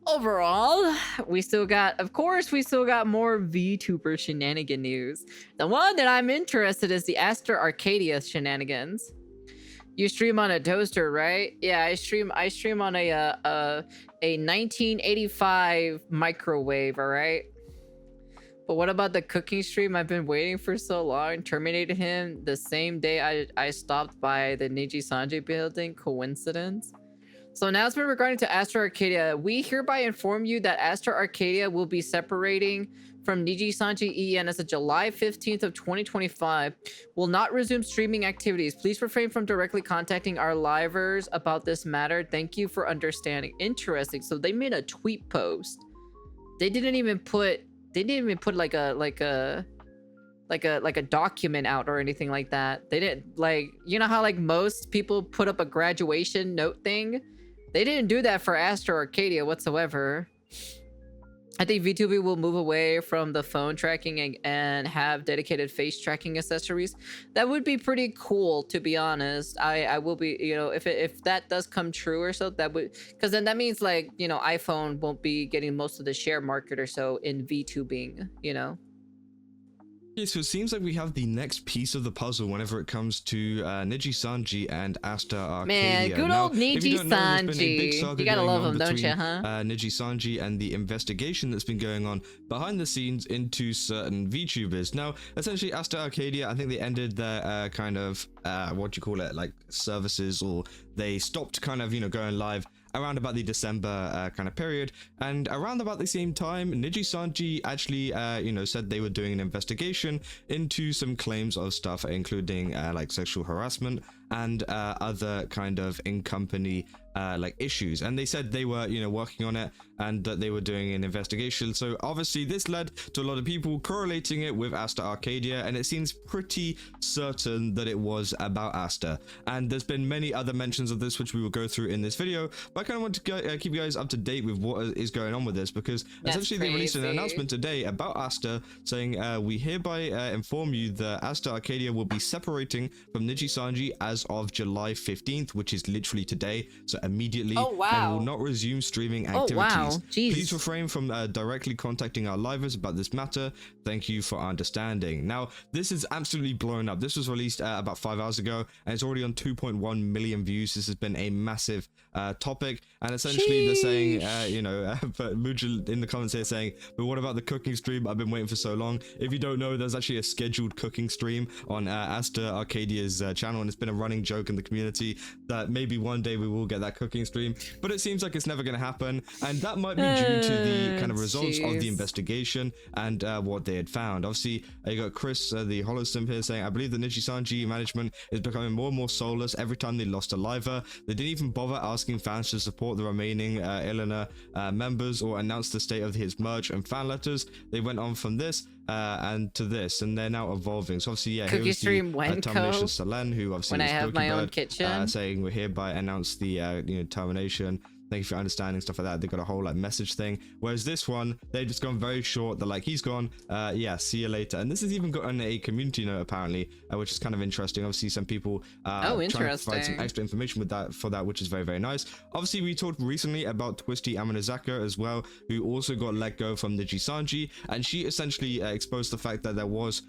Overall, we still got, of course, we still got more VTuber shenanigan news. The one that I'm interested is the Aster Arcadia shenanigans. You stream on a toaster, right? Yeah, I stream on a 1985 microwave, all right? But what about the cooking stream? I've been waiting for so long. Terminated him the same day I stopped by the Niji Sanji building. Coincidence? So announcement regarding to Aster Arcadia. We hereby inform you that Aster Arcadia will be separating from Niji Sanji EN as of July 15th of 2025. Will not resume streaming activities. Please refrain from directly contacting our livers about this matter. Thank you for understanding. Interesting. So they made a tweet post. They didn't even put like a document out or anything like that. They didn't, like, you know how like most people put up a graduation note thing? They didn't do that for Aster Arcadia whatsoever. I think VTuber will move away from the phone tracking and have dedicated face tracking accessories. That would be pretty cool, to be honest. I will be, you know, if that does come true or so, that would, because then that means, like, you know, iPhone won't be getting most of the share market or so in VTubing, you know. Yeah, so it seems like we have the next piece of the puzzle whenever it comes to Niji Sanji and Aster Arcadia. Man, good old Niji Sanji. You gotta love him, don't you, huh? Niji Sanji and the investigation that's been going on behind the scenes into certain VTubers. Now, essentially, Aster Arcadia, I think they ended their kind of, what do you call it, like services, or they stopped kind of, you know, going live around about the December kind of period, and around about the same time, Niji Sanji actually, you know, said they were doing an investigation into some claims of stuff, including like sexual harassment and other kind of in-company like issues, and they said they were, you know, working on it and that they were doing an investigation. So obviously this led to a lot of people correlating it with Aster Arcadia, and it seems pretty certain that it was about Aster. And there's been many other mentions of this which we will go through in this video, but I kind of want to keep you guys up to date with what is going on with this, because essentially they released an announcement today about Aster saying we hereby inform you that Aster Arcadia will be separating from Niji Sanji as of July 15th, which is literally today, so immediately. Oh, wow. And will not resume streaming activities. Oh, wow. Jeez. Please refrain from directly contacting our livers about this matter. Thank you for understanding. Now, this is absolutely blown up. This was released about 5 hours ago, and it's already on 2.1 million views. This has been a massive topic, and essentially they're saying, you know, but Mujal in the comments here saying, but what about the cooking stream? I've been waiting for so long. If you don't know, there's actually a scheduled cooking stream on Aster Arcadia's channel, and it's been a running joke in the community that maybe one day we will get that cooking stream, but it seems like it's never going to happen, and that might be due to the kind of results of the investigation and what they had found. Obviously, you got Chris, the Holostimp here, saying, I believe the Niji Sanji management is becoming more and more soulless every time they lost a liver. They didn't even bother asking fans to support the remaining Illiner members or announce the state of his merch and fan letters. They went on from this and to this, and they're now evolving. So obviously, yeah, Cookie stream termination Salen, who obviously when I have my own Bird, kitchen, saying we hereby announce the you know, termination. Thank you for understanding, stuff like that. They got a whole like message thing, whereas this one they've just gone very short. They're like, he's gone, yeah, see you later. And this has even gotten a community note apparently, which is kind of interesting. Obviously some people trying to provide some extra information with that, for that, which is very, very nice. Obviously we talked recently about Twisty Amanazaka as well, who also got let go from Niji Sanji, and she essentially exposed the fact that there was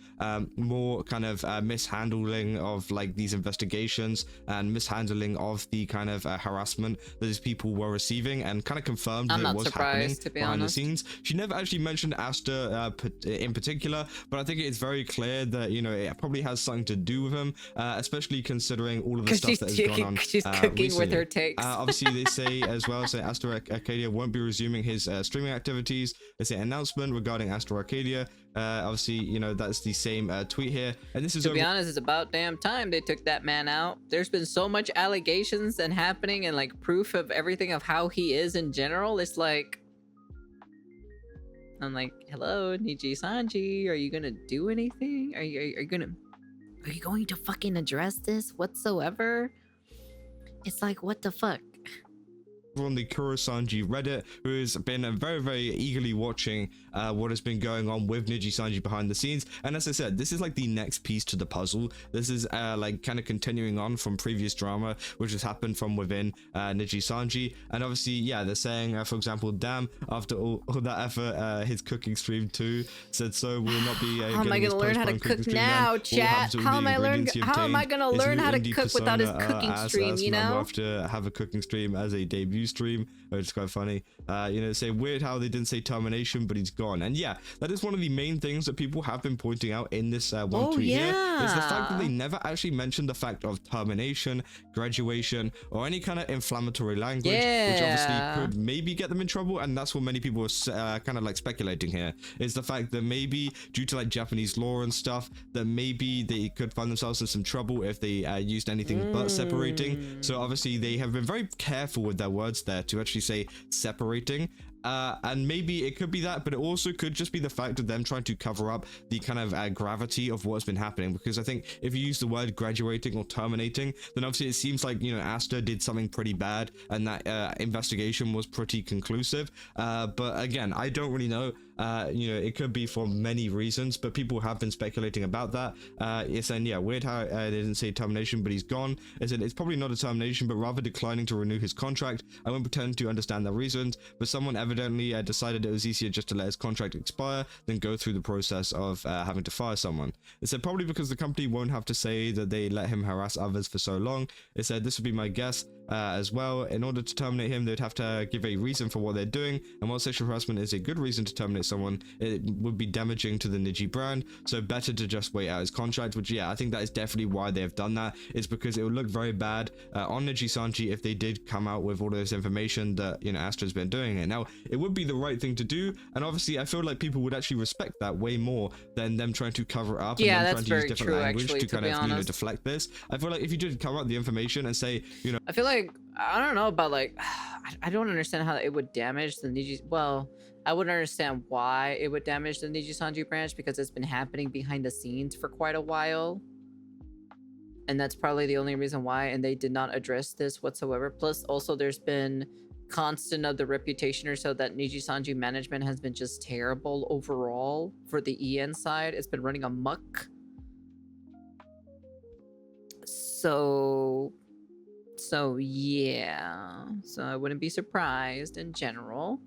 more kind of mishandling of like these investigations and mishandling of the kind of harassment that these people were receiving, and kind of confirmed that it was happening behind the scenes. She never actually mentioned Aster in particular, but I think it's very clear that, you know, it probably has something to do with him, especially considering all of the stuff that has gone on. She's cooking recently with her takes. Obviously they say as well, say Aster Arcadia won't be resuming his streaming activities. There's an announcement regarding Aster Arcadia. Obviously, you know, that's the same tweet here, and this is, to be honest, it's about damn time they took that man out. There's been so much allegations and happening, and like proof of everything of how he is in general. It's like, I'm like, hello, Niji Sanji, are you gonna do anything? Are you going to fucking address this whatsoever? It's like, what the fuck? on the Kurosanji Reddit, who has been very, very eagerly watching what has been going on with Niji Sanji behind the scenes. And as I said, this is like the next piece to the puzzle. This is like kind of continuing on from previous drama, which has happened from within Niji Sanji. And obviously, yeah, they're saying, for example, damn, after all that effort, his cooking stream too said so will not be. How am I gonna learn how to cook now, chat? How am I gonna learn how to cook without his cooking stream? You know, have to have a cooking stream as a debut stream, which is quite funny. You know, say weird how they didn't say termination, but he's gone. And yeah, that is one of the main things that people have been pointing out in this one tweet here, is the fact that they never actually mentioned the fact of termination, graduation, or any kind of inflammatory language, which obviously could maybe get them in trouble. And that's what many people are kind of like speculating here, is the fact that maybe due to like Japanese law and stuff, that maybe they could find themselves in some trouble if they used anything but separating. So obviously they have been very careful with their words there to actually say separating. And maybe it could be that, but it also could just be the fact of them trying to cover up the kind of gravity of what's been happening. Because I think if you use the word graduating or terminating, then obviously it seems like, you know, Aster did something pretty bad and that investigation was pretty conclusive. But again, I don't really know. You know, it could be for many reasons, but people have been speculating about that. It's saying, yeah, weird how they didn't say termination, but he's gone. It's probably not a termination, but rather declining to renew his contract. I won't pretend to understand the reasons, but someone evidently decided it was easier just to let his contract expire than go through the process of having to fire someone. It said probably because the company won't have to say that they let him harass others for so long. It said this would be my guess as well. In order to terminate him, they'd have to give a reason for what they're doing, and while sexual harassment is a good reason to terminate someone, it would be damaging to the Niji brand, so better to just wait out his contract. Which, yeah, I think that is definitely why they have done that, is because it would look very bad on Niji Sanji if they did come out with all of this information that, you know, Astra's been doing it. Now, it would be the right thing to do, and obviously I feel like people would actually respect that way more than them trying to cover it up and then trying to use different language to kind of, you know, deflect this. I feel like if you did cover up the information and say, you know, I feel like, I don't know about like, I don't understand how it would damage the Niji. Well, I wouldn't understand why it would damage the Niji Sanji branch, because it's been happening behind the scenes for quite a while. And that's probably the only reason why, and they did not address this whatsoever. Plus, also, there's been constant of the reputation or so that Niji Sanji management has been just terrible overall for the EN side. It's been running amok. So yeah. So I wouldn't be surprised in general.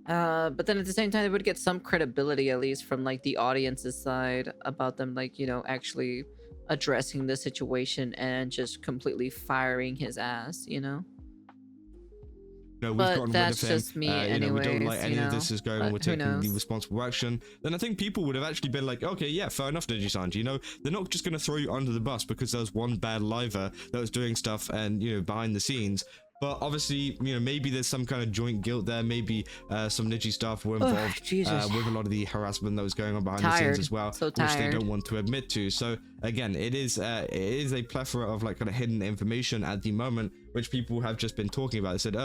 But then at the same time, they would get some credibility, at least from like the audience's side, about them, like, you know, actually addressing the situation and just completely firing his ass, you know? No, we've but gotten that's rid of him. just me You know, we don't like any of this is going on. We're taking the responsible action. Then I think people would have actually been like, okay, yeah, fair enough, Niji Sanji. You know, they're not just going to throw you under the bus because there was one bad liver that was doing stuff and, you know, behind the scenes. But obviously, you know, maybe there's some kind of joint guilt there. Maybe some Niji staff were involved with a lot of the harassment that was going on behind the scenes as well, which they don't want to admit to. So again, it is a plethora of like kind of hidden information at the moment, which people have just been talking about. They said,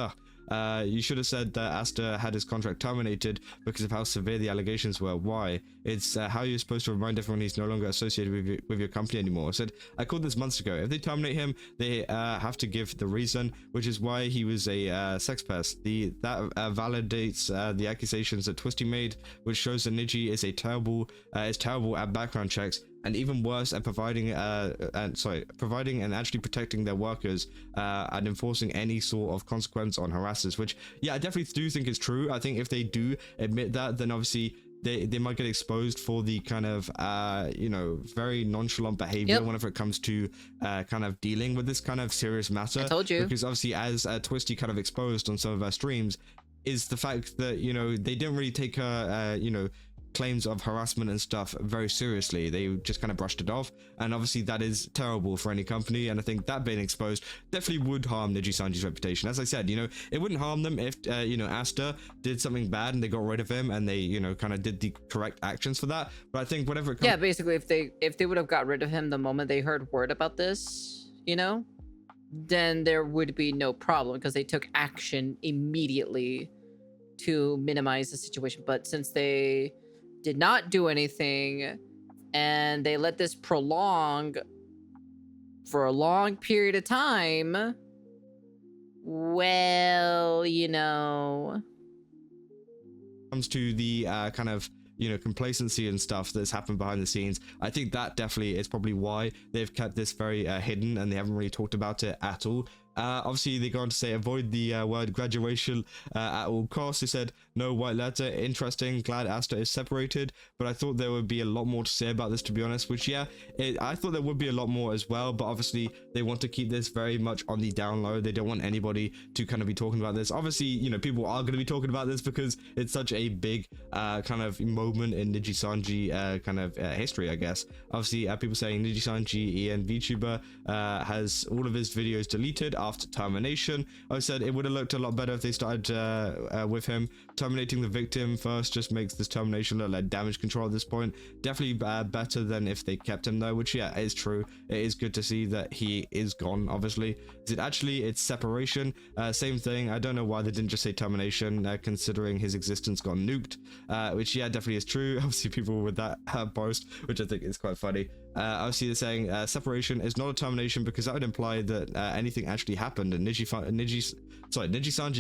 you should have said that Aster had his contract terminated because of how severe the allegations were. Why? It's how you're supposed to remind everyone he's no longer associated with your company anymore. I said, I called this months ago. If they terminate him, they have to give the reason, which is why he was a sex pest. That validates the accusations that Twisty made, which shows that Niji is terrible at background checks, and even worse at providing and actually protecting their workers and enforcing any sort of consequence on harassers. Which, yeah, I definitely do think is true. I think if they do admit that, then obviously they might get exposed for the kind of you know, very nonchalant behavior whenever it comes to kind of dealing with this kind of serious matter. I told you. Because obviously, as Twisty kind of exposed on some of our streams, is the fact that, you know, they didn't really take her you know, claims of harassment and stuff very seriously. They just kind of brushed it off, and obviously that is terrible for any company, and I think that being exposed definitely would harm Niji Sanji's reputation. As I said, you know, it wouldn't harm them if you know, Aster did something bad and they got rid of him and they, you know, kind of did the correct actions for that. But I think whatever it comes, yeah, basically if they would have got rid of him the moment they heard word about this, you know, then there would be no problem because they took action immediately to minimize the situation. But since they did not do anything and they let this prolong for a long period of time, Well, you know. Comes to the kind of complacency and stuff that's happened behind the scenes, I think that definitely is probably why they've kept this very hidden and they haven't really talked about it at all. Obviously they go on to say avoid the word graduation at all costs. They said no white letter. Interesting, glad Aster is separated, but I thought there would be a lot more to say about this, to be honest, which I thought there would be a lot more as well, but obviously they want to keep this very much on the down low. They don't want anybody to kind of be talking about this. Obviously, people are going to be talking about this because it's such a big kind of moment in Nijisanji kind of history, I guess. Obviously people saying Nijisanji, EN VTuber, has all of his videos deleted after termination. I said it would have looked a lot better if they started with him. Terminating the victim first just makes this termination look like damage control at this point. Definitely better than if they kept him though, which is true. It is good to see that he is gone, obviously. Is it actually it's separation? Same thing. I don't know why they didn't just say termination, considering his existence got nuked, which definitely is true. Obviously people with that post, which I think is quite funny. Obviously they're saying separation is not a termination because that would imply that anything actually happened, and Nijisanji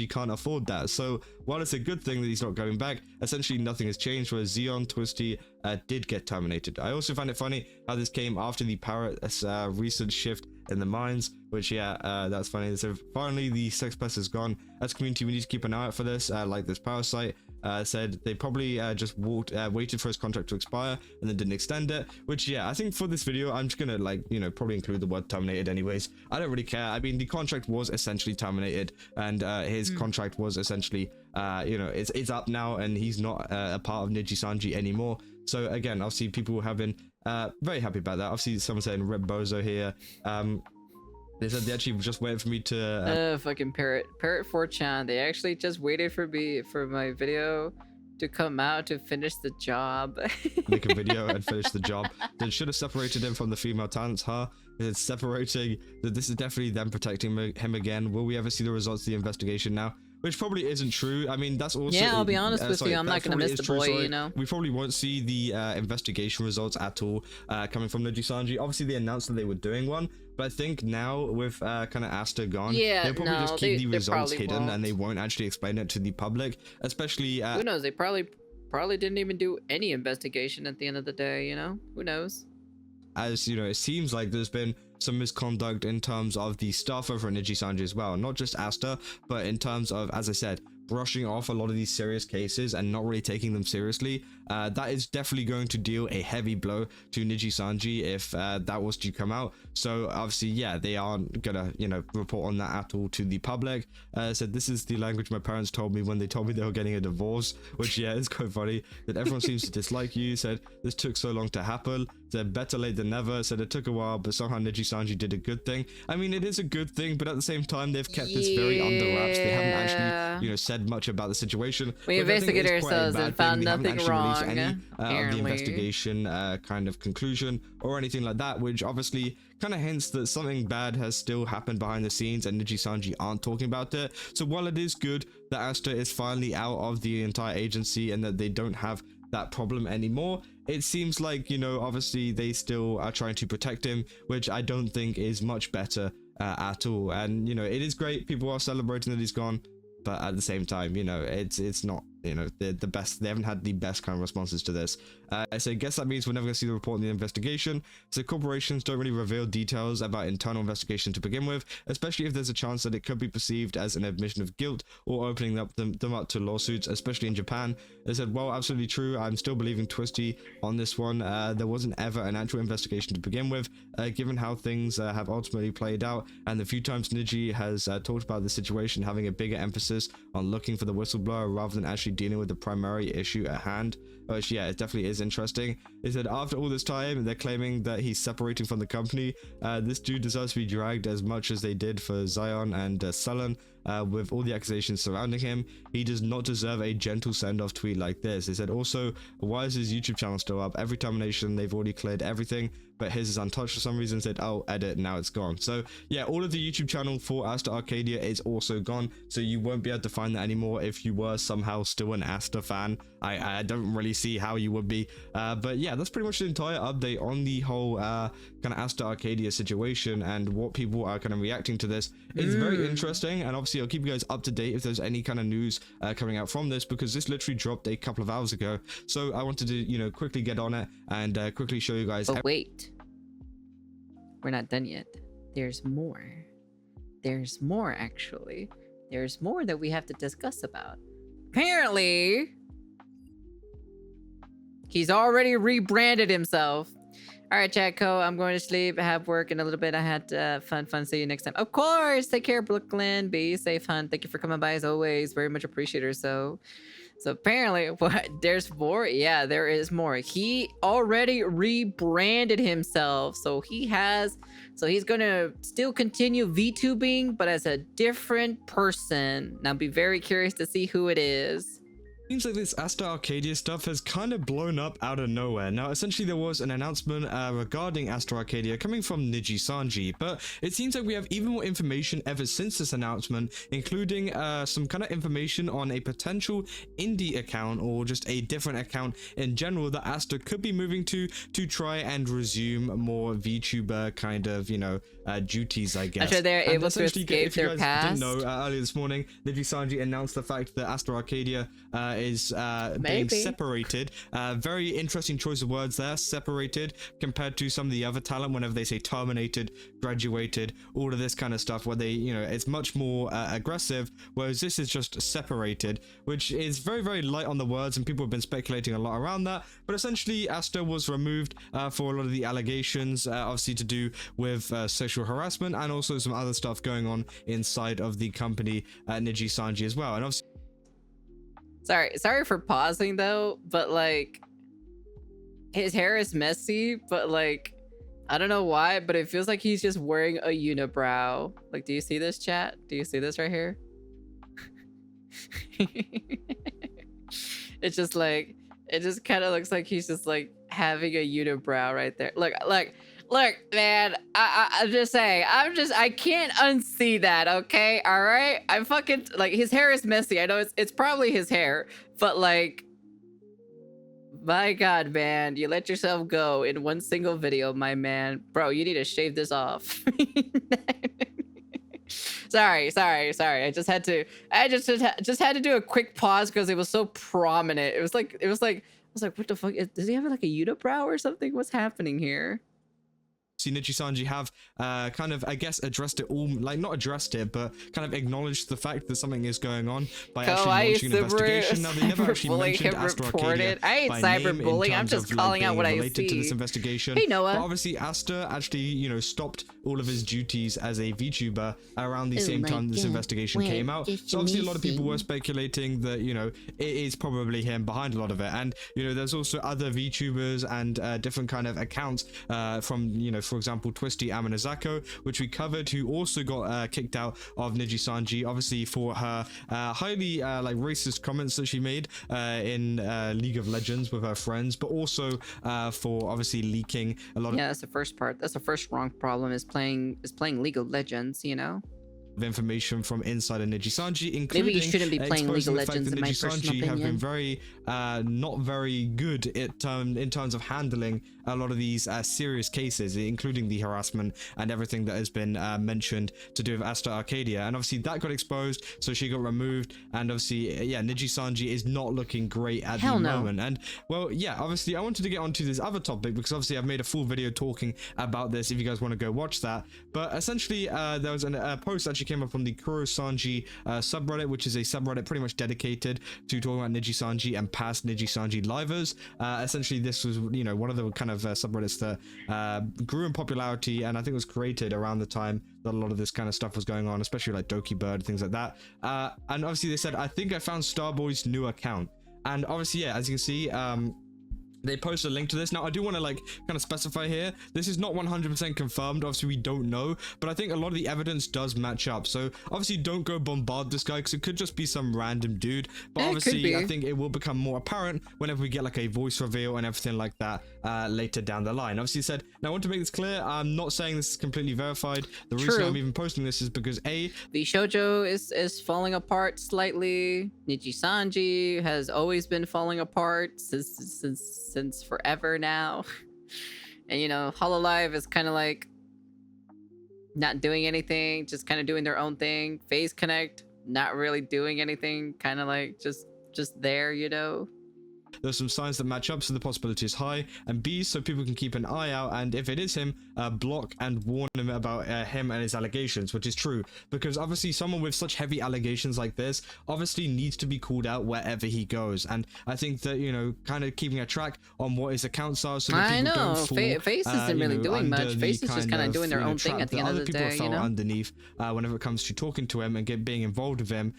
can't afford that. So while it's a good thing that he's not going back, essentially nothing has changed, whereas Zeon Twisty did get terminated. I also find it funny how this came after the Parrot's recent shift in the mines, which that's funny. So finally the sex pest is gone. As a community we need to keep an eye out for this, like this parasite. Said they probably just waited for his contract to expire and then didn't extend it, which I think for this video I'm just gonna probably include the word terminated anyways. I don't really care. I mean, the contract was essentially terminated, and his contract was essentially it's up now, and he's not a part of Nijisanji anymore. So again, obviously people have been very happy about that. Obviously someone saying Rip Bozo here. They said they actually just waited for me to fucking Parrot 4chan. They actually just waited for my video to come out to finish the job. Make a video and finish the job. They should have separated him from the female talents, huh? It's separating. This is definitely them protecting him again. Will we ever see the results of the investigation now? Which probably isn't true. I mean, that's also... Yeah, I'll be honest with you. I'm not going to miss the boy, We probably won't see the investigation results at all coming from Nijisanji. Obviously, they announced that they were doing one. But I think now with kind of Aster gone, they'll probably just keep the results hidden and they won't actually explain it to the public. Especially... who knows? They probably didn't even do any investigation at the end of the day, Who knows? As it seems like there's been some misconduct in terms of the staff over at Nijisanji as well, not just Aster, but in terms of, as I said, brushing off a lot of these serious cases and not really taking them seriously. That is definitely going to deal a heavy blow to Nijisanji if that was to come out. So obviously, they aren't gonna report on that at all to the public. Said this is the language my parents told me when they told me they were getting a divorce, which is quite funny. That everyone seems to dislike you. Said this took so long to happen. Said better late than never. Said it took a while, but somehow Nijisanji did a good thing. I mean, it is a good thing, but at the same time they've kept this very under wraps. They haven't actually said much about the situation. We investigated ourselves and found nothing wrong. Any of the investigation kind of conclusion or anything like that, which obviously kind of hints that something bad has still happened behind the scenes and Nijisanji aren't talking about it. So while it is good that Aster is finally out of the entire agency and that they don't have that problem anymore, it seems like obviously they still are trying to protect him, which I don't think is much better at all. And it is great, people are celebrating that he's gone, but at the same time it's not the best. They haven't had the best kind of responses to this. So I guess that means we're never going to see the report in the investigation. So corporations don't really reveal details about internal investigation to begin with, especially if there's a chance that it could be perceived as an admission of guilt or opening them up to lawsuits, especially in Japan. They said, well, absolutely true. I'm still believing Twisty on this one. There wasn't ever an actual investigation to begin with, given how things have ultimately played out, and the few times Niji has talked about the situation having a bigger emphasis on looking for the whistleblower rather than actually dealing with the primary issue at hand, which it definitely is interesting. They said after all this time they're claiming that he's separating from the company. This dude deserves to be dragged as much as they did for Zion and Sullen. With all the accusations surrounding him, he does not deserve a gentle send-off tweet like this. They said also, why is his YouTube channel still up? Every termination they've already cleared everything, but his is untouched for some reason. Said, oh, edit, now it's gone. So yeah, all of the YouTube channel for Aster Arcadia is also gone, so you won't be able to find that anymore if you were somehow still an Aster fan. I don't really see how you would be, but yeah, that's pretty much the entire update on the whole kind of Aster Arcadia situation and what people are kind of reacting to this. It's very interesting, and obviously I'll keep you guys up to date if there's any kind of news coming out from this, because this literally dropped a couple of hours ago. So I wanted to, you know, quickly get on it and quickly show you guys. But wait, we're not done yet. There's more. There's more, actually. There's more that we have to discuss about. Apparently, he's already rebranded himself. All right, Chatco, I'm going to sleep. I have work in a little bit. I had fun. See you next time. Of course. Take care, Brooklyn. Be safe, hon. Thank you for coming by as always. Very much appreciated. So apparently, what? There's more. Yeah, there is more. He already rebranded himself. So he's gonna still continue VTubing, but as a different person. Now, be very curious to see who it is. Seems like this Aster Arcadia stuff has kind of blown up out of nowhere. Now, essentially, there was an announcement regarding Aster Arcadia coming from Niji Sanji, but it seems like we have even more information ever since this announcement, including some kind of information on a potential indie account or just a different account in general that Aster could be moving to try and resume more VTuber kind of, you know, duties, I guess. I'm sure they're able to escape their past. Didn't know, earlier this morning, Niji Sanji announced the fact that Aster Arcadia is being separated. Very interesting choice of words there, separated, compared to some of the other talent whenever they say terminated, graduated, all of this kind of stuff, where they, you know, it's much more aggressive, whereas this is just separated, which is very, very light on the words, and people have been speculating a lot around that. But essentially, Aster was removed for a lot of the allegations, obviously to do with sexual harassment, and also some other stuff going on inside of the company Niji Sanji as well. And obviously, sorry for pausing though, but like his hair is messy, but like I don't know why, but it feels like he's just wearing a unibrow. Like, do you see this, chat? Do you see this right here? It's just like, it just kind of looks like he's just like having a unibrow right there. Look, man, I'm just saying, I can't unsee that, okay? All right? I fucking, like, his hair is messy. I know it's probably his hair, but like, my God, man, you let yourself go in one single video, my man. Bro, you need to shave this off. Sorry. I just had to do a quick pause because it was so prominent. It was like, I was like, what the fuck? Does he have like a unibrow or something? What's happening here? Niji Sanji have kind of, I guess, addressed it all, like not addressed it, but kind of acknowledged the fact that something is going on by actually launching an investigation. Now, they never actually mentioned Aster Arcadia I ain't cyberbullying. I'm just calling out what I see. To this investigation. Hey, Noah. But obviously, Aster actually, you know, stopped all of his duties as a VTuber around the same time this investigation came out. So obviously, a lot of people were speculating that, you know, it is probably him behind a lot of it. And, you know, there's also other VTubers and different kind of accounts from, you know, for example, Twisty Amanazako, which we covered, who also got kicked out of Niji Sanji, obviously for her highly like racist comments that she made in League of Legends with her friends, but also for obviously leaking a lot of that's the first part. That's the first wrong problem, is playing League of Legends, you know? Of information from inside of Niji Sanji, including maybe you shouldn't be playing League of the fact Legends, that in my Niji personal Sanji opinion. have been very not very good in terms of handling a lot of these serious cases, including the harassment and everything that has been mentioned to do with Aster Arcadia. And obviously that got exposed, so she got removed, and obviously yeah, Niji Sanji is not looking great at the moment. And well, yeah, obviously I wanted to get onto this other topic because obviously I've made a full video talking about this if you guys want to go watch that. But essentially there was a post that actually came up on the Kuro Sanji subreddit, which is a subreddit pretty much dedicated to talking about Niji Sanji and past Niji Sanji livers. Essentially this was, you know, one of the kind of subreddits that grew in popularity, and I think was created around the time that a lot of this kind of stuff was going on, especially like Doki Bird, things like that. And obviously they said, I think I found Starboy's new account. And obviously, yeah, as you can see, they post a link to this. Now, I do want to like kind of specify here, this is not 100% confirmed. Obviously, we don't know, but I think a lot of the evidence does match up. So obviously, don't go bombard this guy because it could just be some random dude. But obviously, I think it will become more apparent whenever we get like a voice reveal and everything like that later down the line. Obviously, said, now I want to make this clear, I'm not saying this is completely verified. The reason I'm even posting this is because the shoujo is falling apart slightly. Nijisanji has always been falling apart since forever now. And you know, Hololive is kind of like not doing anything, just kind of doing their own thing. Phase Connect not really doing anything, kind of like just there, you know. There's some signs that match up, so the possibility is high. And B, so people can keep an eye out, and if it is him, block and warn him about him and his allegations, which is true. Because obviously someone with such heavy allegations like this obviously needs to be called out wherever he goes. And I think that, you know, kind of keeping a track on what his accounts are so that people don't fall, Face isn't really doing much. Face is just kind of doing their own thing at the end of the day, you know? Underneath, whenever it comes to talking to him and being involved with him,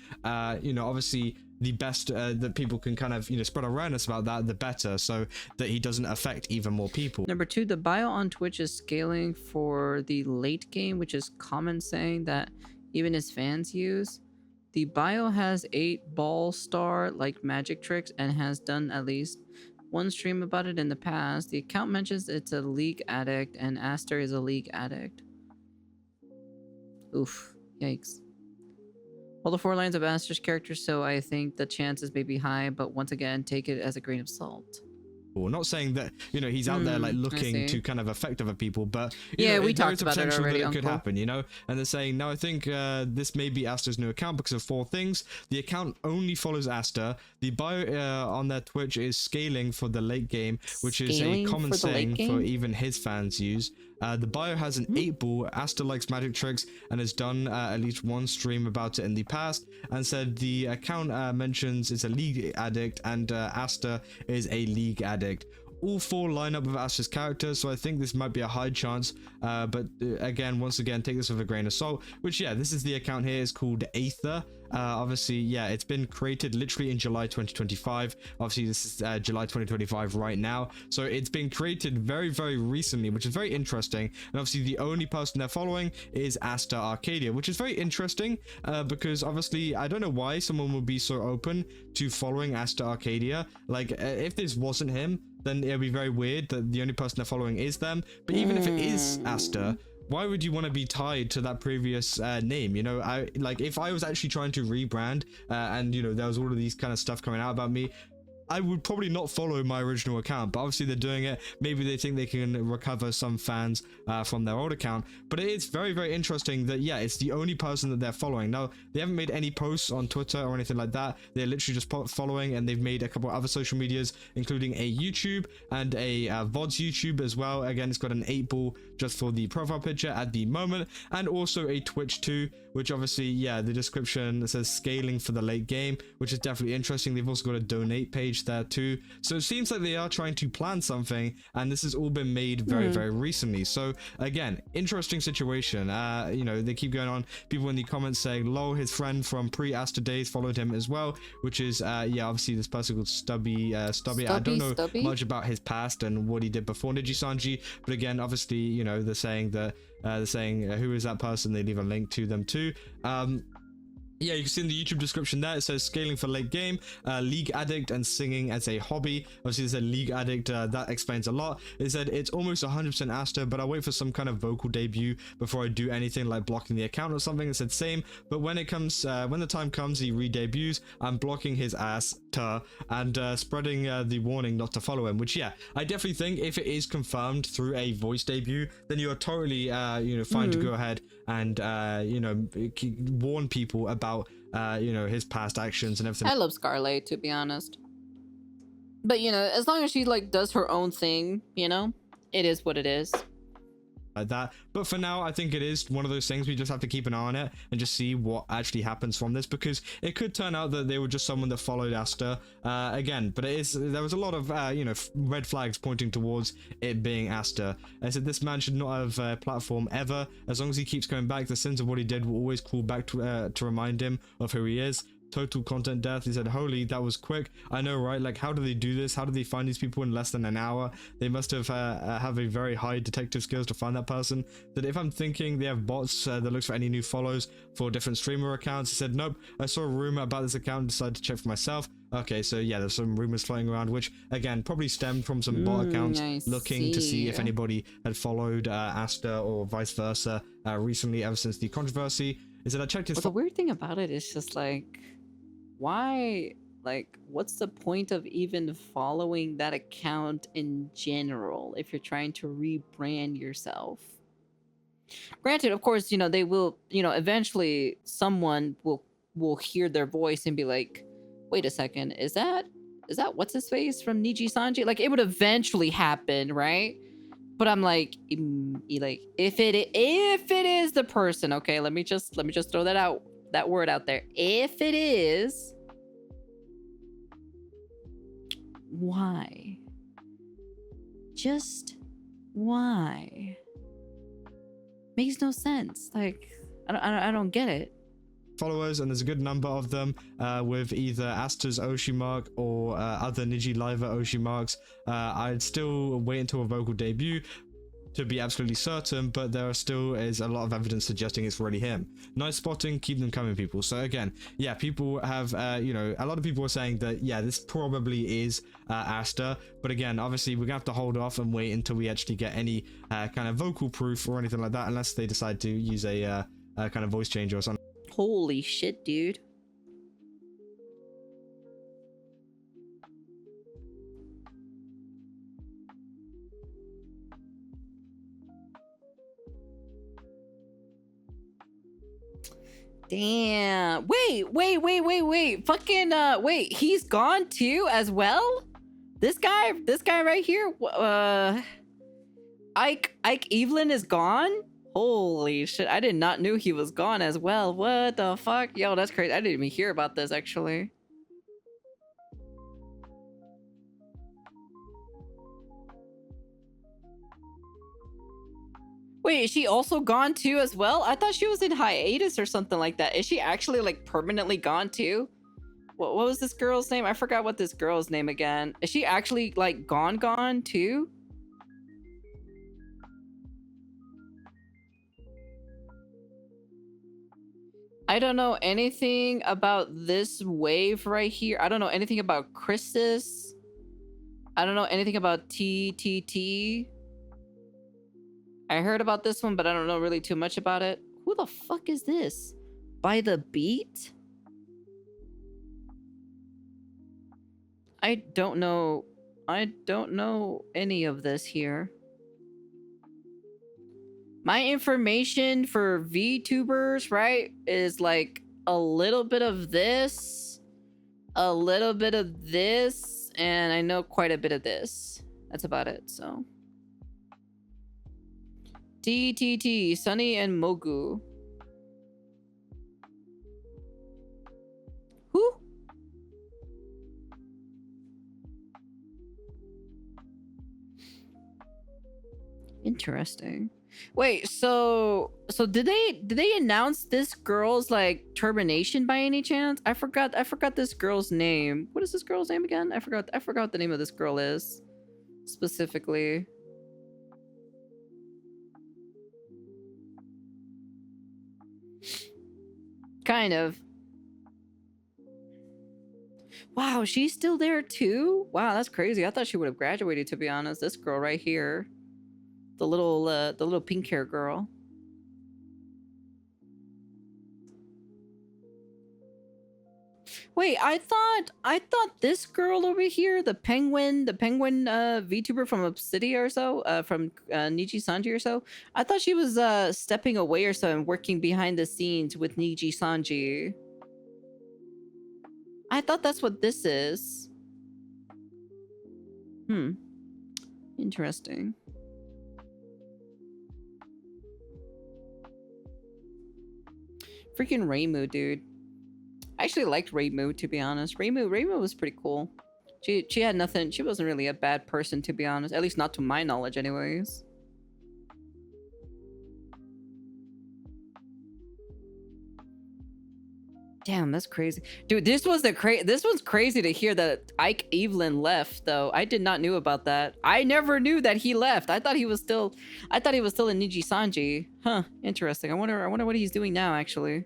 you know, obviously the best that people can kind of, you know, spread awareness about that, the better, so that he doesn't affect even more people. Number 2, the bio on Twitch is scaling for the late game, which is common saying that even his fans use. The bio has 8 ball star like magic tricks and has done at least one stream about it in the past. The account mentions it's a league addict and Aster is a league addict. Oof, yikes. All the 4 lines of Aster's character, so I think the chances may be high, but once again, take it as a grain of salt. We're not saying that, you know, he's out there like looking to kind of affect other people, but yeah, know, we talked about it already. That it could happen, you know. And they're saying, no, I think this may be Aster's new account because of 4 things. The account only follows Aster. The bio on their Twitch is scaling for the late game, which is a common saying for even his fans use. The bio has an 8-ball. Aster likes magic tricks and has done at least one stream about it in the past, and said the account mentions it's a league addict and Aster is a league addict. All 4 line up with Aster's characters, so I think this might be a high chance, but again, once again, take this with a grain of salt. Which, yeah, this is the account here. It's called Aether. Obviously, yeah, it's been created literally in July 2025. Obviously, this is July 2025 right now, so it's been created very, very recently, which is very interesting. And obviously, the only person they're following is Aster Arcadia, which is very interesting because obviously, I don't know why someone would be so open to following Aster Arcadia. Like, if this wasn't him, then it'd be very weird that the only person they're following is them. But even if it is Aster, why would you want to be tied to that previous name? You know, if I was actually trying to rebrand and, you know, there was all of these kind of stuff coming out about me, I would probably not follow my original account, but obviously they're doing it. Maybe they think they can recover some fans from their old account, but it is very, very interesting that, yeah, it's the only person that they're following. Now, they haven't made any posts on Twitter or anything like that. They're literally just following, and they've made a couple of other social medias, including a YouTube and a Vods YouTube as well. Again, it's got an 8-ball just for the profile picture at the moment, and also a Twitch too, which obviously, yeah, the description says scaling for the late game, which is definitely interesting. They've also got a donate page there too, so it seems like they are trying to plan something, and this has all been made very, very recently. So again, interesting situation. You know, they keep going on. People in the comments saying, lol, his friend from pre-Aster days followed him as well, which is yeah, obviously this person called Stubby. I don't know much about his past and what he did before Nijisanji, but again, obviously, you know, they're saying that who is that person. They leave a link to them too. Yeah, you can see in the YouTube description there, it says scaling for late game, league addict and singing as a hobby. Obviously, it said league addict, that explains a lot. It said it's almost 100% Aster, but I'll wait for some kind of vocal debut before I do anything like blocking the account or something. It said same, but when it comes, when the time comes, he re-debuts, I'm blocking his ass, and spreading the warning not to follow him, which, yeah, I definitely think if it is confirmed through a voice debut, then you are totally, you know, fine to go ahead and, you know, warn people about you know, his past actions and everything. I love Scarlet, to be honest, but you know, as long as she like does her own thing, you know, it is what it is. Like that, but for now, I think it is one of those things we just have to keep an eye on it and just see what actually happens from this, because it could turn out that they were just someone that followed Aster again, but there was a lot of you know, red flags pointing towards it being Aster. I said this man should not have a platform ever. As long as he keeps coming back, the sins of what he did will always call back to remind him of who he is. total content death. He said, holy, that was quick. I know, right? Like, how do they do this? How do they find these people in less than an hour? They must have a very high detective skills to find that person. That if I'm thinking they have bots that looks for any new follows for different streamer accounts, he said, nope, I saw a rumor about this account and decided to check for myself. Okay, so yeah, there's some rumors flying around, which again probably stemmed from some bot accounts looking to see if anybody had followed Aster or vice versa recently, ever since the controversy. Is that I checked his. Well, the weird thing about it is just like, why? Like, what's the point of even following that account in general if you're trying to rebrand yourself? Granted, of course, you know, they will, you know, eventually someone will hear their voice and be like, wait a second, is that what's his face from Niji Sanji? Like, it would eventually happen, right? But I'm like, if it is the person, okay, let me just throw that word out there. If it is, why? Just why? Makes no sense. Like, I don't get it. Followers, and there's a good number of them with either Aster's Oshi mark or other Niji Liver Oshi marks. I'd still wait until a vocal debut to be absolutely certain, but there still is a lot of evidence suggesting it's really him. Nice spotting, keep them coming, people. So again, yeah, people have, you know, a lot of people are saying that, yeah, this probably is Aster, but again, obviously we're gonna have to hold off and wait until we actually get any kind of vocal proof or anything like that, unless they decide to use a kind of voice changer or something. Holy shit, dude. Damn. Wait. Fucking, wait, he's gone too as well? This guy right here? Ike Evelyn is gone? Holy shit, I did not know he was gone as well. What the fuck? Yo, that's crazy. I didn't even hear about this, actually. Wait, is she also gone too as well? I thought she was in hiatus or something like that. Is she actually like permanently gone too? What was this girl's name? I forgot what this girl's name again. Is she actually like gone too? I don't know anything about this wave right here. I don't know anything about Christus. I don't know anything about TTT. I heard about this one, but I don't know really too much about it. Who the fuck is this? By the Beat? I don't know any of this here. My information for VTubers, right, is like a little bit of this, a little bit of this, and I know quite a bit of this. That's about it, so. TTT, Sunny and Mogu. Who? Interesting. Wait, so did they announce this girl's like termination by any chance? I forgot this girl's name. What is this girl's name again? I forgot what the name of this girl is specifically. Kind of. Wow, she's still there too? Wow, that's crazy. I thought she would have graduated, to be honest. This girl right here. The little pink hair girl. Wait, I thought this girl over here, the penguin VTuber from Obsidia or so, from Niji Sanji or so, I thought she was stepping away or so and working behind the scenes with Niji Sanji. I thought that's what this is. Interesting. Freaking Reimu, dude. I actually liked Reimu, to be honest. Reimu was pretty cool. She had nothing. She wasn't really a bad person, to be honest. At least not to my knowledge, anyways. Damn, that's crazy, dude. This one's crazy to hear that Ike Evelyn left, though. I did not knew about that. I never knew that he left. I thought he was still in Niji Sanji. Huh, interesting. I wonder what he's doing now, actually.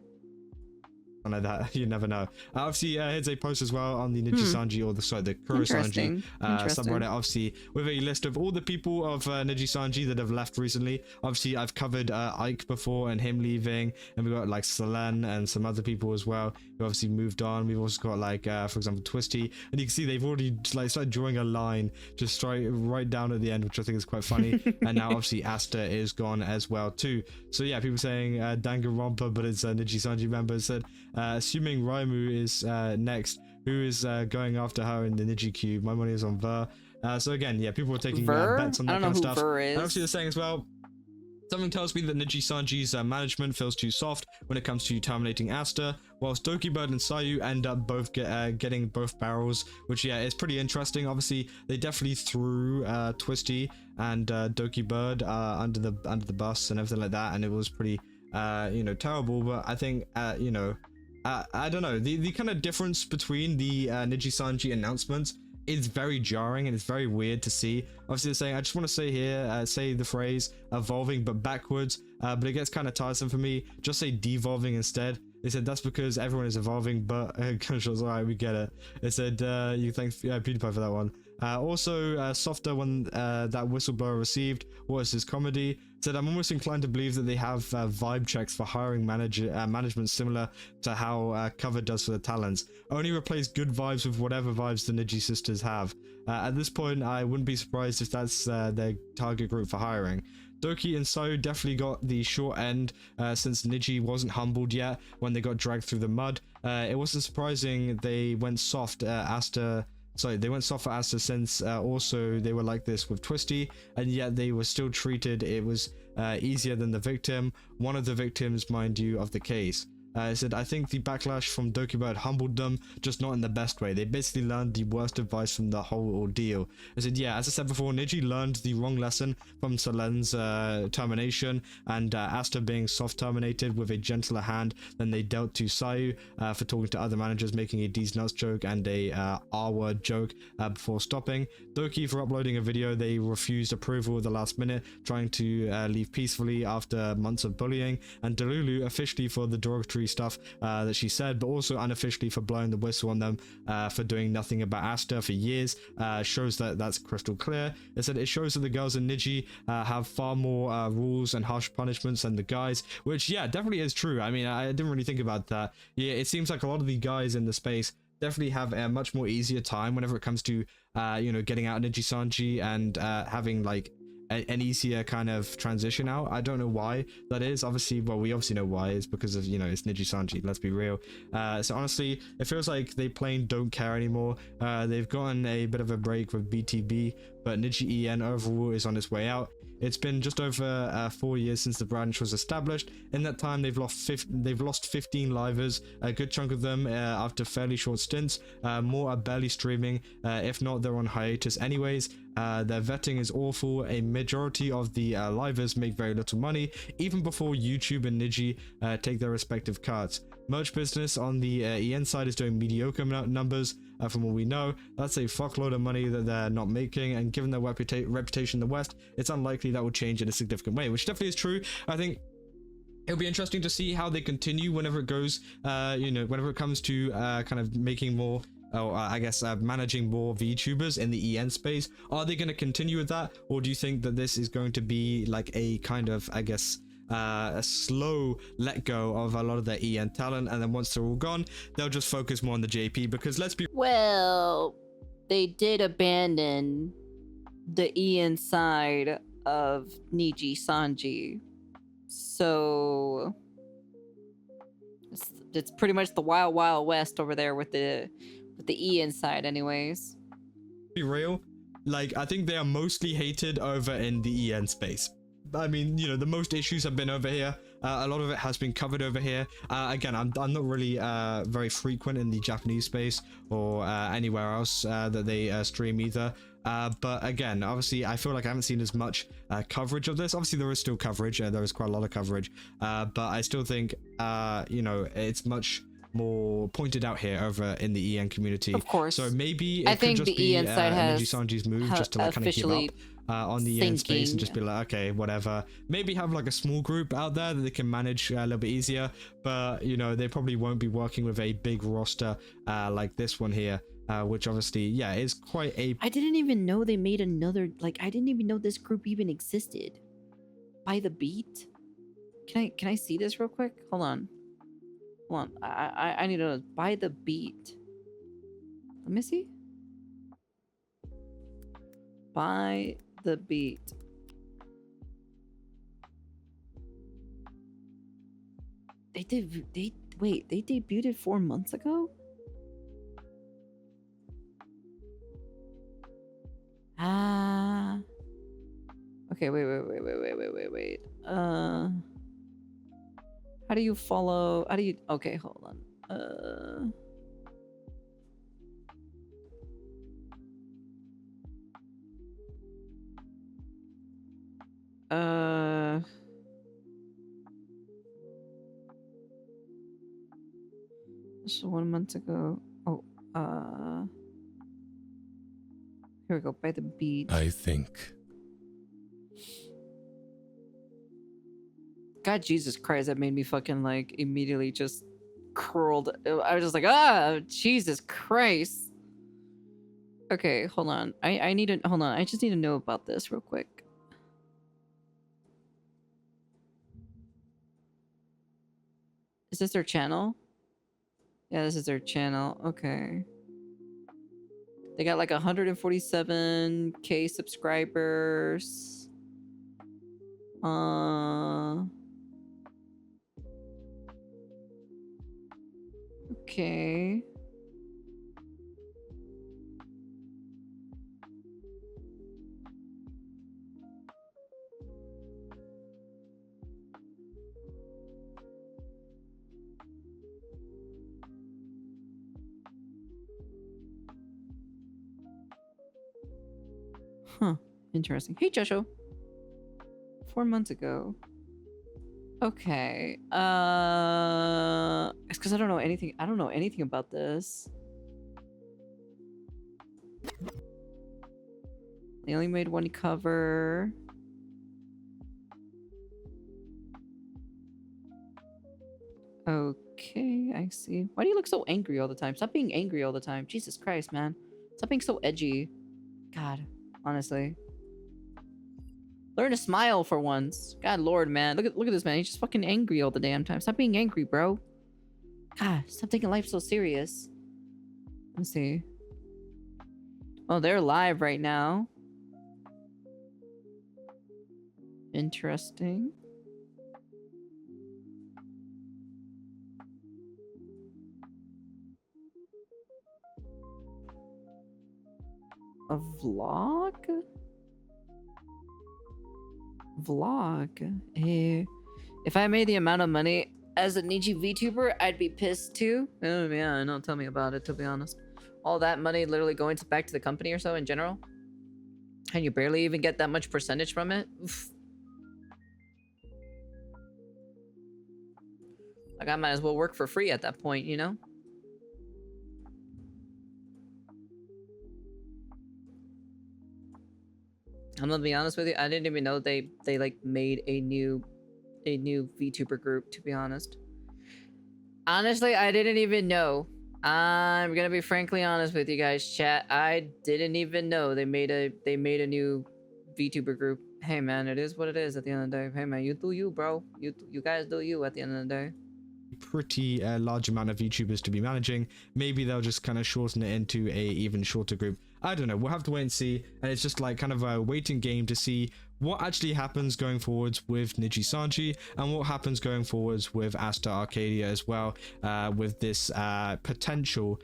Like that, you never know. Obviously, here's a post as well on the Niji Sanji, or the Kuro Sanji subreddit, obviously, with a list of all the people of Niji Sanji that have left recently. Obviously, I've covered Ike before and him leaving, and we've got like Selen and some other people as well who obviously moved on. We've also got like, for example, Twisty, and you can see they've already like started drawing a line just right down at the end, which I think is quite funny. And now obviously Aster is gone as well too. So yeah, people saying Danganronpa, but it's Niji Sanji members said. Assuming Raimu is next, who is going after her in the Niji Cube? My money is on Ver. So again, yeah, people are taking bets on that kind of stuff. And obviously they're saying as well, something tells me that Niji Sanji's management feels too soft when it comes to terminating Aster, whilst Dokibird and Sayu end up both getting both barrels, which yeah, is pretty interesting. Obviously, they definitely threw Twisty and Dokibird under the bus and everything like that, and it was pretty terrible. But I think I don't know, the kind of difference between the Niji Sanji announcements is very jarring, and it's very weird to see. Obviously they're saying, I just want to say here, say the phrase evolving but backwards, but it gets kind of tiresome for me. Just say devolving instead. They said that's because everyone is evolving, but Gunshots, alright, we get it. It said you thank PewDiePie for that one. Also softer when that whistleblower received what is his comedy. Said I'm almost inclined to believe that they have vibe checks for hiring management similar to how Cover does for the talents. Only replace good vibes with whatever vibes the Niji sisters have. At this point, I wouldn't be surprised if that's their target group for hiring. Doki and Sayu definitely got the short end since Niji wasn't humbled yet when they got dragged through the mud. It wasn't surprising they went soft they went soft for Aster since also they were like this with Twisty, and yet they were still treated. It was easier than the victim, one of the victims, mind you, of the case. I said, I think the backlash from Dokibird humbled them, just not in the best way. They basically learned the worst advice from the whole ordeal. I said, yeah, as I said before, Niji learned the wrong lesson from Selen's termination, and Aster being soft terminated with a gentler hand than they dealt to Sayu for talking to other managers, making a D's nuts joke and a R-word joke before stopping. Doki for uploading a video they refused approval at the last minute, trying to leave peacefully after months of bullying, and Delulu officially for the derogatory stuff that she said, but also unofficially for blowing the whistle on them for doing nothing about Aster for years. Shows that that's crystal clear. It said it shows that the girls in Niji have far more rules and harsh punishments than the guys, which yeah, definitely is true. I mean, I didn't really think about that. Yeah, it seems like a lot of the guys in the space definitely have a much more easier time whenever it comes to getting out of Niji Sanji and having like an easier kind of transition out. I don't know why that is. Obviously, well, we obviously know why. It's because of, it's Niji Sanji, let's be real. So honestly, it feels like they plain don't care anymore. They've gotten a bit of a break with BTB, but Niji EN overall is on its way out. It's been just over 4 years since the branch was established. In that time, they've lost 15 livers, a good chunk of them after fairly short stints. More are barely streaming, if not, they're on hiatus anyways. Their vetting is awful. A majority of the livers make very little money, even before YouTube and Niji take their respective cuts. Merch business on the EN side is doing mediocre numbers. From what we know, that's a fuckload of money that they're not making, and given their reputation in the West, it's unlikely that will change in a significant way, which definitely is true. I think it'll be interesting to see how they continue whenever it goes, whenever it comes to kind of making more, managing more VTubers in the EN space. Are they going to continue with that, or do you think that this is going to be like a kind of, a slow let go of a lot of their EN talent, and then once they're all gone, they'll just focus more on the JP? Because let's be they did abandon the EN side of Niji Sanji, so it's pretty much the wild west over there with the EN side anyways. Be real, like I think they are mostly hated over in the EN space. I mean, the most issues have been over here. A lot of it has been covered over here. Again, I'm not really very frequent in the Japanese space or anywhere else that they stream either. But again, obviously, I feel like I haven't seen as much coverage of this. Obviously, there is still coverage. There is quite a lot of coverage. But I still think, it's much more pointed out here over in the EN community. Of course. So maybe it I could think just the be EN side has Niji Sanji's move just to like kind of give officially up on the EN space and thinking. just be like, okay, whatever. Maybe have like a small group out there that they can manage a little bit easier. But you know, they probably won't be working with a big roster like this one here. Which obviously, yeah, is quite a... I didn't even know they made another, like, I didn't even know this group even existed. By the Beat? Can I see this real quick? Hold on. I need to know. By the Beat. Let me see. By the Beat. They debuted 4 months ago? Ah. Okay, wait. How do you follow? How do you? Okay, hold on. This was 1 month ago. Oh, here we go. By the Beat. I think. God, Jesus Christ, that made me fucking like immediately just curled. I was just like, ah, Jesus Christ. Okay, hold on. I need to hold on. I just need to know about this real quick. Is this their channel? Yeah, this is their channel. Okay. They got like 147k subscribers. Okay. Huh. Interesting. Hey, Joshua. 4 months ago. Okay. It's because I don't know anything. I don't know anything about this. They only made one cover. Okay, I see. Why do you look so angry all the time? Stop being angry all the time. Jesus Christ, man. Stop being so edgy. God, honestly. Learn to smile for once. God Lord, man. Look at this man. He's just fucking angry all the damn time. Stop being angry, bro. God, stop taking life so serious. Let's see. Oh, they're live right now. Interesting. A vlog? Vlog. If I made the amount of money as a Niji VTuber, I'd be pissed too. Oh yeah, I know. Tell me about it, to be honest. All that money literally going back to the company or so in general. And you barely even get that much percentage from it. Oof. Like, I might as well work for free at that point, you know? I'm gonna be honest with you, I didn't even know they like made a new VTuber group, to be honest. Honestly, I didn't even know. I'm gonna be frankly honest with you guys, chat. I didn't even know they made a new VTuber group. Hey man, it is what it is at the end of the day. Hey man, you do you, bro. You guys do you at the end of the day. Pretty large amount of YouTubers to be managing. Maybe they'll just kind of shorten it into a even shorter group. I don't know. We'll have to wait and see. And it's just like kind of a waiting game to see what actually happens going forwards with Niji Sanji and what happens going forwards with Aster Arcadia as well, with this potential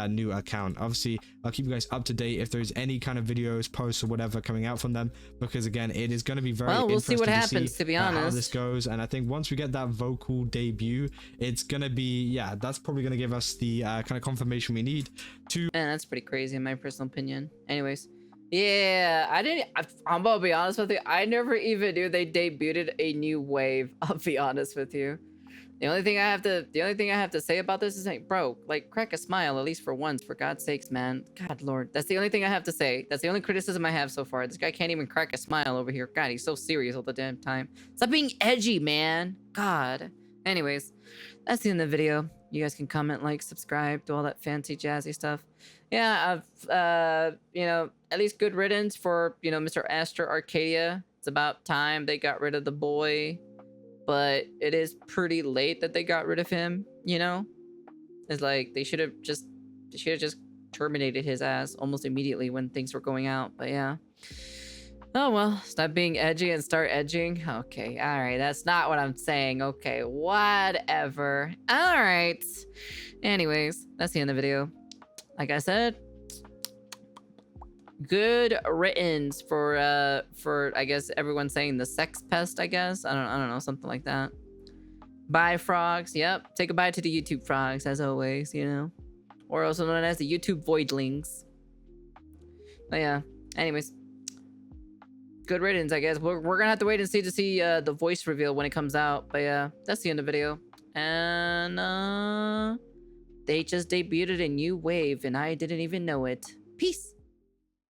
new account. Obviously, I'll keep you guys up to date if there's any kind of videos, posts, or whatever coming out from them, because again, it is going to be very well, we'll see what interesting happens, to be honest, how this goes. And I think once we get that vocal debut, it's gonna be, yeah, that's probably gonna give us the kind of confirmation we need to. Man, that's pretty crazy in my personal opinion. Anyways, yeah, I'm gonna be honest with you, I never even knew they debuted a new wave. I'll be honest with you. The only thing I have to say about this is, like, bro, like, crack a smile at least for once, for God's sakes, man. God, Lord, that's the only thing I have to say. That's the only criticism I have so far. This guy can't even crack a smile over here. God, he's so serious all the damn time. Stop being edgy, man. God. Anyways, that's the end of the video. You guys can comment, like, subscribe, do all that fancy jazzy stuff. Yeah, you know, at least good riddance for, you know, Mr. Aster Arcadia. It's about time they got rid of the boy. But it is pretty late that they got rid of him, you know? It's like they should have just terminated his ass almost immediately when things were going out. But yeah. Oh well, stop being edgy and start edging. Okay, alright, that's not what I'm saying. Okay, whatever. Alright. Anyways, that's the end of the video. Like I said, good riddance for I guess everyone saying the sex pest, I guess. I don't know, something like that. Bye, frogs. Yep, say goodbye to the YouTube frogs, as always, you know. Or also known as the YouTube voidlings. But yeah, anyways. Good riddance, I guess. We're gonna have to wait and see the voice reveal when it comes out. But yeah, that's the end of the video. And they just debuted a new wave and I didn't even know it. Peace.